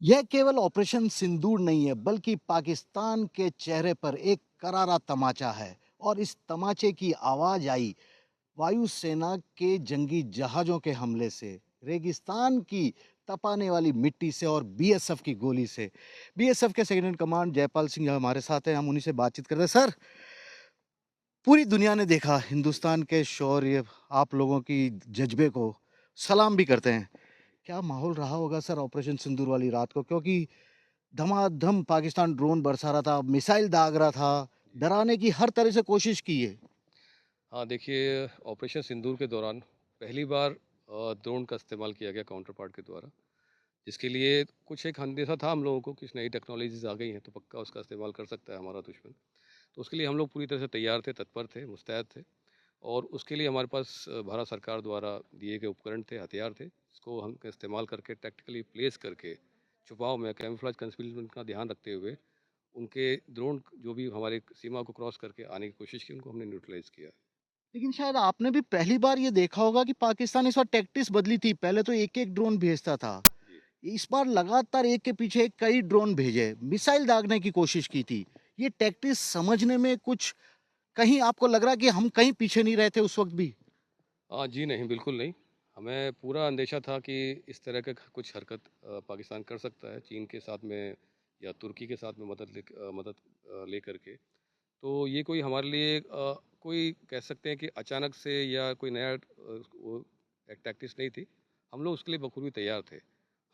यह केवल ऑपरेशन सिंदूर नहीं है, बल्कि पाकिस्तान के चेहरे पर एक करारा तमाचा है। और इस तमाचे की आवाज आई वायुसेना के जंगी जहाजों के हमले से, रेगिस्तान की तपाने वाली मिट्टी से और बीएसएफ की गोली से। बीएसएफ के second in command Jaipal Singh हमारे साथ हैं, हम उन्हीं से बातचीत करते हैं। सर, पूरी दुनिया ने देखा हिंदुस्तान के शौर्य, आप लोगों की जज्बे को सलाम भी करते हैं। क्या माहौल रहा होगा सर ऑपरेशन सिंदूर वाली रात को? क्योंकि धमाधम पाकिस्तान ड्रोन बरसा रहा था, मिसाइल दाग रहा था, डराने की हर तरह से कोशिश की है। हाँ, देखिए ऑपरेशन सिंदूर के दौरान पहली बार ड्रोन का इस्तेमाल किया गया काउंटर पार्ट के द्वारा, जिसके लिए कुछ एक अंदेशा था हम लोगों को कि नई टेक्नोलॉजीज़ आ गई हैं तो पक्का उसका इस्तेमाल कर सकता है हमारा दुश्मन। तो उसके लिए हम लोग पूरी तरह से तैयार थे, तत्पर थे, मुस्तैद थे और उसके लिए हमारे पास भारत सरकार द्वारा दिए गए उपकरण थे, हथियार थे, इसको हम इस्तेमाल करके टैक्टिकली प्लेस करके छुपाव में कैमोफ्लेज कंसीलमेंट का ध्यान रखते हुए उनके ड्रोन जो भी हमारी सीमा को क्रॉस करके आने की कोशिश की, उनको हमने न्यूट्रलाइज़ किया। लेकिन शायद आपने भी पहली बार ये देखा होगा कि पाकिस्तान इस बार टैक्टिस बदली थी। पहले तो एक-एक ड्रोन भेजता था। जी। इस बार लगातार एक के पीछे एक कई ड्रोन भेजे, मिसाइल दागने की कोशिश की थी। ये टैक्टिस समझने में कुछ कहीं आपको लग रहा है कि हम कहीं पीछे नहीं रहे थे उस वक़्त भी? जी नहीं, बिल्कुल नहीं। हमें पूरा अंदेशा था कि इस तरह का कुछ हरकत पाकिस्तान कर सकता है चीन के साथ में या तुर्की के साथ में मदद लेकर के। तो ये कोई हमारे लिए कोई कह सकते हैं कि अचानक से या कोई नया वो एक टैक्टिस नहीं थी। हम लोग उसके लिए बखूबी तैयार थे।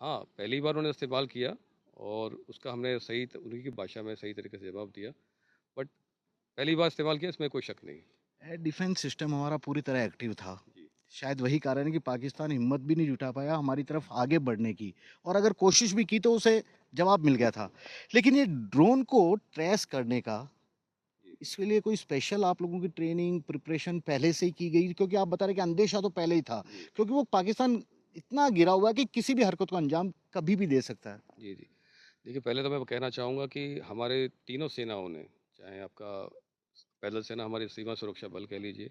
हाँ, पहली बार उन्होंने इस्तेमाल किया और उसका हमने उन्हीं की भाषा में सही तरीके से जवाब दिया। बट पहली बार इस्तेमाल किया इसमें कोई शक नहीं। एयर डिफेंस सिस्टम हमारा पूरी तरह एक्टिव था। जी। शायद वही कारण है कि पाकिस्तान हिम्मत भी नहीं जुटा पाया हमारी तरफ आगे बढ़ने की, और अगर कोशिश भी की तो उसे जवाब मिल गया था। लेकिन ये ड्रोन को ट्रेस करने का, जी। इसके लिए कोई स्पेशल आप लोगों की ट्रेनिंग प्रिपरेशन पहले से ही की गई? क्योंकि आप बता रहे कि अंदेशा तो पहले ही था, जी। क्योंकि वो पाकिस्तान इतना गिरा हुआ है कि किसी भी हरकत को अंजाम कभी भी दे सकता है। जी, जी। देखिए, पहले तो मैं कहना चाहूँगा कि हमारे तीनों सेनाओं ने, चाहे आपका पैदल सेना, हमारी सीमा सुरक्षा बल कह लीजिए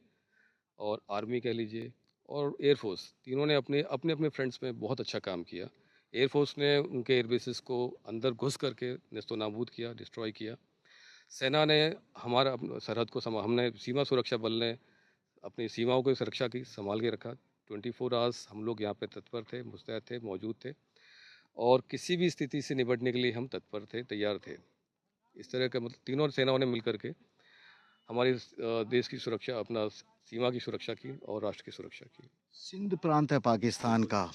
और आर्मी कह लीजिए और एयर फोर्स, तीनों ने अपने-अपने फ्रंट्स में बहुत अच्छा काम किया। एयर फोर्स ने उनके एयर बेसेस को अंदर घुस करके नेस्तनाबूद किया, डिस्ट्रॉय किया। सेना ने हमारा सरहद को हमने सीमा सुरक्षा बल ने अपनी सीमाओं की सुरक्षा की, सँभाल के रखा। 24 आवर्स हम लोग यहाँ पे तत्पर थे, मुस्तैद थे, मौजूद थे और किसी भी स्थिति से निपटने के लिए हम तत्पर थे, तैयार थे। इस तरह का मतलब तीनों सेनाओं ने मिलकर के हमारे देश की सुरक्षा, अपना सीमा की सुरक्षा की और राष्ट्र की सुरक्षा की। सिंध प्रांत है पाकिस्तान बिल्कुल। का।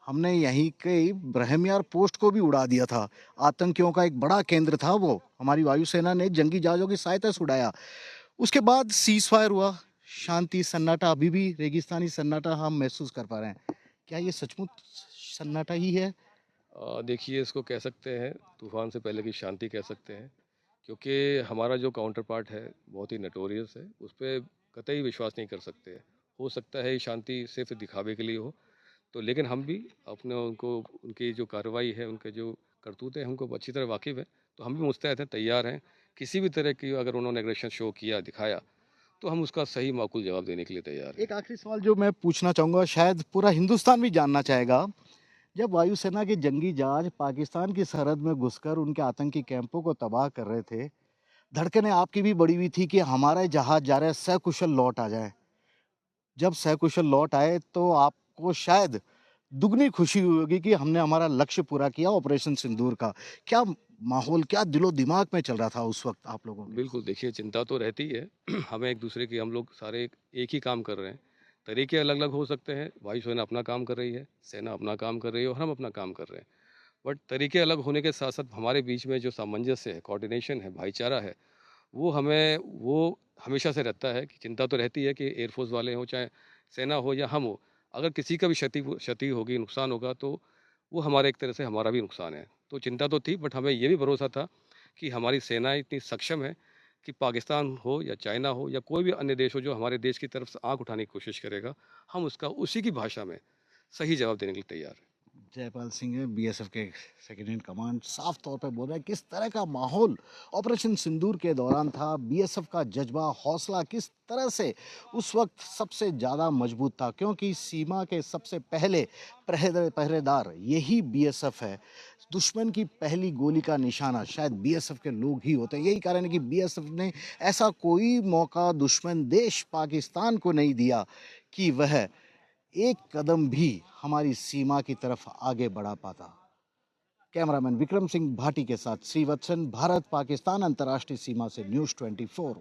हमने यहीं के ब्रह्मयार पोस्ट को भी उड़ा दिया था। आतंकियों का एक बड़ा केंद्र था वो। हमारी वायुसेना ने जंगी जहाज़ों की सहायता से उड़ाया। उसके बाद सीज़ फायर हुआ, जी। शांति सन्नाटा, अभी भी रेगिस्तानी सन्नाटा हम महसूस कर पा रहे हैं। क्या ये सचमुच सन्नाटा ही है? देखिए इसको कह सकते हैं तूफ़ान से पहले की शांति कह सकते हैं, क्योंकि हमारा जो काउंटर पार्ट है बहुत ही नटोरियस है, उस पे कतई विश्वास नहीं कर सकते। हो सकता है ये शांति सिर्फ़ दिखावे के लिए हो, तो लेकिन हम भी अपने उनको उनकी जो कार्रवाई है, उनके जो करतूतें हैं, उनको अच्छी तरह वाकिफ़ हैं, तो हम भी मुस्तैद हैं, तैयार हैं। किसी भी तरह की अगर उन्होंने एग्रेशन शो किया, दिखाया, तो हम उसका सही माकूल जवाब देने के लिए तैयार हैं। एक आखिरी सवाल जो मैं पूछना चाहूँगा, शायद पूरा हिंदुस्तान भी जानना चाहेगा। जब वायुसेना के जंगी जहाज पाकिस्तान की सरहद में घुसकर उनके आतंकी कैंपों को तबाह कर रहे थे, धड़कनें आपकी भी बढ़ी हुई थी कि हमारा जहाज जा रहा है, सकुशल लौट आ जाए। जब सकुशल लौट आए तो आपको शायद दुगनी खुशी हुई होगी कि हमने हमारा लक्ष्य पूरा किया ऑपरेशन सिंदूर का। क्या माहौल, क्या दिलो-दिमाग में चल रहा था उस वक़्त आप लोगों के? बिल्कुल, देखिए चिंता तो रहती है। हमें एक-दूसरे की हम लोग सारे एक ही काम कर रहे हैं। तरीके अलग-अलग हो सकते हैं, वायुसेना अपना काम कर रही है, सेना अपना काम कर रही है और हम अपना काम कर रहे हैं। बट तरीके अलग होने के साथ-साथ हमारे बीच में जो सामंजस्य है, कोऑर्डिनेशन है, भाईचारा है, वो हमेशा से रहता है कि चिंता तो रहती है कि एयरफ़ोर्स वाले हों, चाहे सेना हो या हम हो, अगर किसी का भी क्षति होगी, नुकसान होगा तो वो हमारा एक तरह से हमारा भी नुकसान है। तो चिंता तो थी बट हमें ये भी भरोसा था कि हमारी सेनाएँ इतनी सक्षम है कि पाकिस्तान हो या चाइना हो या कोई भी अन्य देश हो जो हमारे देश की तरफ से आँख उठाने की कोशिश करेगा, हम उसका उसी की भाषा में सही जवाब देने के लिए तैयार हैं। जयपाल सिंह है, बीएसएफ के सेकंड इन कमांड, साफ तौर पे बोल रहे हैं किस तरह का माहौल ऑपरेशन सिंदूर के दौरान था। बीएसएफ का जज्बा, हौसला किस तरह से उस वक्त सबसे ज़्यादा मजबूत था, क्योंकि सीमा के सबसे पहले पहरेदार यही बीएसएफ है। दुश्मन की पहली गोली का निशाना शायद बीएसएफ के लोग ही होते हैं। यही कारण है कि बीएसएफ ने ऐसा कोई मौका दुश्मन देश पाकिस्तान को नहीं दिया कि वह एक कदम भी हमारी सीमा की तरफ आगे बढ़ा पाता। कैमरामैन विक्रम सिंह भाटी के साथ श्रीवत्सन, भारत पाकिस्तान अंतर्राष्ट्रीय सीमा से न्यूज़ 24।